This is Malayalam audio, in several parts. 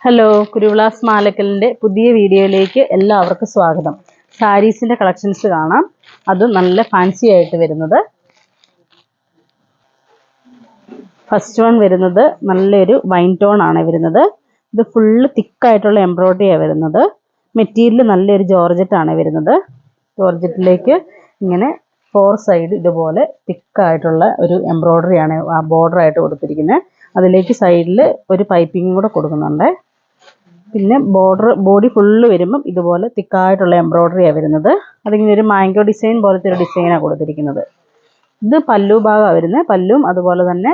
ഹലോ, കുരുവിളാസ് മാലക്കലിൻ്റെ പുതിയ വീഡിയോയിലേക്ക് എല്ലാവർക്കും സ്വാഗതം. സാരീസിൻ്റെ കളക്ഷൻസ് കാണാം. അത് നല്ല ഫാൻസി ആയിട്ട് വരുന്നത്. ഫസ്റ്റ് വൺ വരുന്നത് നല്ലൊരു വൈൻ ടോൺ ആണ് വരുന്നത്. ഇത് ഫുള്ള് തിക്കായിട്ടുള്ള എംബ്രോയ്ഡറിയാണ് വരുന്നത്. മെറ്റീരിയൽ നല്ലൊരു ജോർജറ്റാണ് വരുന്നത്. ജോർജറ്റിലേക്ക് ഇങ്ങനെ 4 സൈഡ് ഇതുപോലെ തിക്കായിട്ടുള്ള ഒരു എംബ്രോയ്ഡറിയാണ് ആ ബോർഡറായിട്ട് കൊടുത്തിരിക്കുന്നത്. അതിലേക്ക് സൈഡിൽ ഒരു പൈപ്പിംഗ് കൂടെ കൊടുക്കുന്നുണ്ട്. പിന്നെ ബോഡി ഫുള്ള് വരുമ്പം ഇതുപോലെ തിക്കായിട്ടുള്ള എംബ്രോയ്ഡറിയാണ് വരുന്നത്. അതിങ്ങനെ ഒരു മാംഗോ ഡിസൈൻ പോലത്തെ ഒരു ഡിസൈനാണ് കൊടുത്തിരിക്കുന്നത്. ഇത് പല്ലു ഭാഗമാണ് വരുന്നത്. പല്ലും അതുപോലെ തന്നെ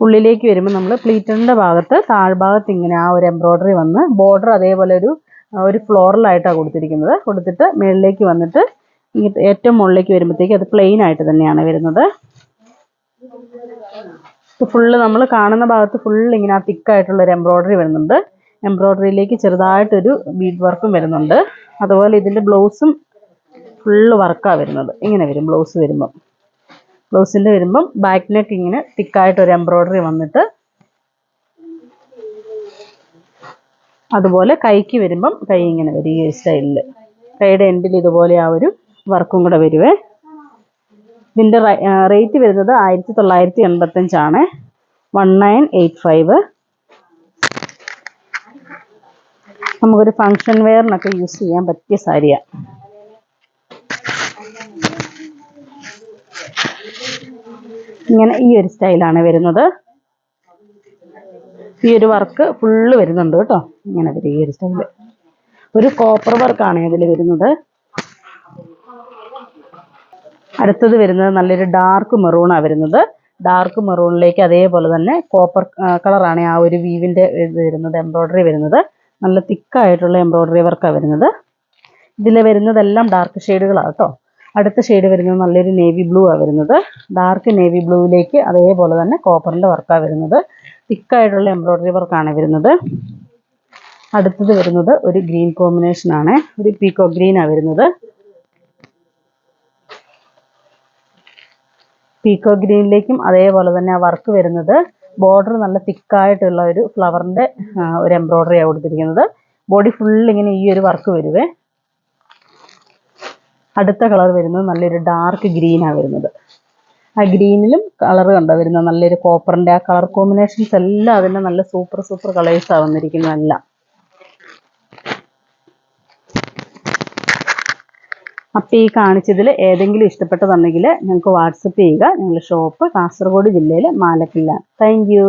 ഉള്ളിലേക്ക് വരുമ്പോൾ നമ്മൾ പ്ലീറ്ററിൻ്റെ ഭാഗത്ത് താഴ്ഭാഗത്ത് ഇങ്ങനെ ആ ഒരു എംബ്രോയ്ഡറി വന്ന് ബോർഡർ അതേപോലെ ഒരു ഫ്ലോറലായിട്ടാണ് കൊടുത്തിരിക്കുന്നത്. കൊടുത്തിട്ട് മുകളിലേക്ക് വന്നിട്ട് ഏറ്റവും മുകളിലേക്ക് വരുമ്പോഴത്തേക്ക് അത് പ്ലെയിൻ ആയിട്ട് തന്നെയാണ് വരുന്നത്. ഫുള്ള് നമ്മൾ കാണുന്ന ഭാഗത്ത് ഫുള്ള് ഇങ്ങനെ ആ തിക്കായിട്ടുള്ളൊരു എംബ്രോയ്ഡറി വരുന്നുണ്ട്. എംബ്രോയ്ഡറിയിലേക്ക് ചെറുതായിട്ടൊരു ബീഡ് വർക്കും വരുന്നുണ്ട്. അതുപോലെ ഇതിൻ്റെ ബ്ലൗസും ഫുള്ള് വർക്കാണ് വരുന്നത്. ഇങ്ങനെ വരും ബ്ലൗസ് വരുമ്പം. ബ്ലൗസിൻ്റെ വരുമ്പം ബാക്ക് നെക്ക് ഇങ്ങനെ തിക്കായിട്ടൊരു എംബ്രോയ്ഡറി വന്നിട്ട് അതുപോലെ കൈക്ക് വരുമ്പം കൈ ഇങ്ങനെ വരും ഈ സ്റ്റൈലിൽ. കൈയുടെ എൻഡിൽ ഇതുപോലെ ആ ഒരു വർക്കും കൂടെ വരുവേ. ഇതിൻ്റെ റേറ്റ് വരുന്നത് 1985 ആണ്. 1985. നമുക്കൊരു ഫങ്ഷൻ വെയറിനൊക്കെ യൂസ് ചെയ്യാൻ പറ്റിയ സാരിയാണ്. ഇങ്ങനെ ഈ ഒരു സ്റ്റൈലാണ് വരുന്നത്. ഈ ഒരു വർക്ക് ഫുള്ള് വരുന്നുണ്ട് കേട്ടോ. ഇങ്ങനെ വരും ഈ ഒരു സ്റ്റൈല്. ഒരു കോപ്പർ വർക്കാണ് ഇതിൽ വരുന്നത്. അടുത്തത് വരുന്നത് നല്ലൊരു ഡാർക്ക് മെറൂണാണ് വരുന്നത്. ഡാർക്ക് മെറൂണിലേക്ക് അതേപോലെ തന്നെ കോപ്പർ കളറാണ് ആ ഒരു വീവിൻ്റെ ഇത് വരുന്നത്, എംബ്രോയ്ഡറി വരുന്നത്. നല്ല തിക്കായിട്ടുള്ള എംബ്രോയ്ഡറി വർക്കാണ് വരുന്നത്. ഇതിൽ വരുന്നതെല്ലാം ഡാർക്ക് ഷെയ്ഡുകളാണ് കേട്ടോ. അടുത്ത ഷെയ്ഡ് വരുന്നത് നല്ലൊരു നേവി ബ്ലൂ ആണ് വരുന്നത്. ഡാർക്ക് നേവി ബ്ലൂവിലേക്ക് അതേപോലെ തന്നെ കോപ്പറിൻ്റെ വർക്കാണ് വരുന്നത്. തിക്കായിട്ടുള്ള എംബ്രോയ്ഡറി വർക്കാണ് വരുന്നത്. അടുത്തത് വരുന്നത് ഒരു ഗ്രീൻ കോമ്പിനേഷനാണ്. ഒരു പീക്കോ ഗ്രീനാണ് വരുന്നത്. പീക്കോ ഗ്രീനിലേക്കും അതേപോലെ തന്നെ ആ വർക്ക് വരുന്നത്. ബോർഡർ നല്ല തിക്കായിട്ടുള്ള ഒരു ഫ്ലവറിൻ്റെ ഒരു എംബ്രോയ്ഡറിയാണ് കൊടുത്തിരിക്കുന്നത്. ബോഡി ഫുൾ ഇങ്ങനെ ഈ ഒരു വർക്ക് വരുവേ. അടുത്ത കളർ വരുന്നത് നല്ലൊരു ഡാർക്ക് ഗ്രീനാണ് വരുന്നത്. ആ ഗ്രീനിലും കളർ കണ്ടോ വരുന്നത് നല്ലൊരു കോപ്പറിൻ്റെ ആ കളർ കോമ്പിനേഷൻസ് എല്ലാം അതിൻ്റെ നല്ല സൂപ്പർ കളേഴ്സാണ് വന്നിരിക്കുന്നതെല്ലാം. അപ്പോൾ ഈ കാണിച്ചതിൽ ഏതെങ്കിലും ഇഷ്ടപ്പെട്ടതുണ്ടെങ്കിൽ ഞങ്ങൾക്ക് വാട്സപ്പ് ചെയ്യുക. ഞങ്ങളുടെ ഷോപ്പ് കാസർഗോഡ് ജില്ലയിലെ മാലക്കലിലാണ്. Thank you.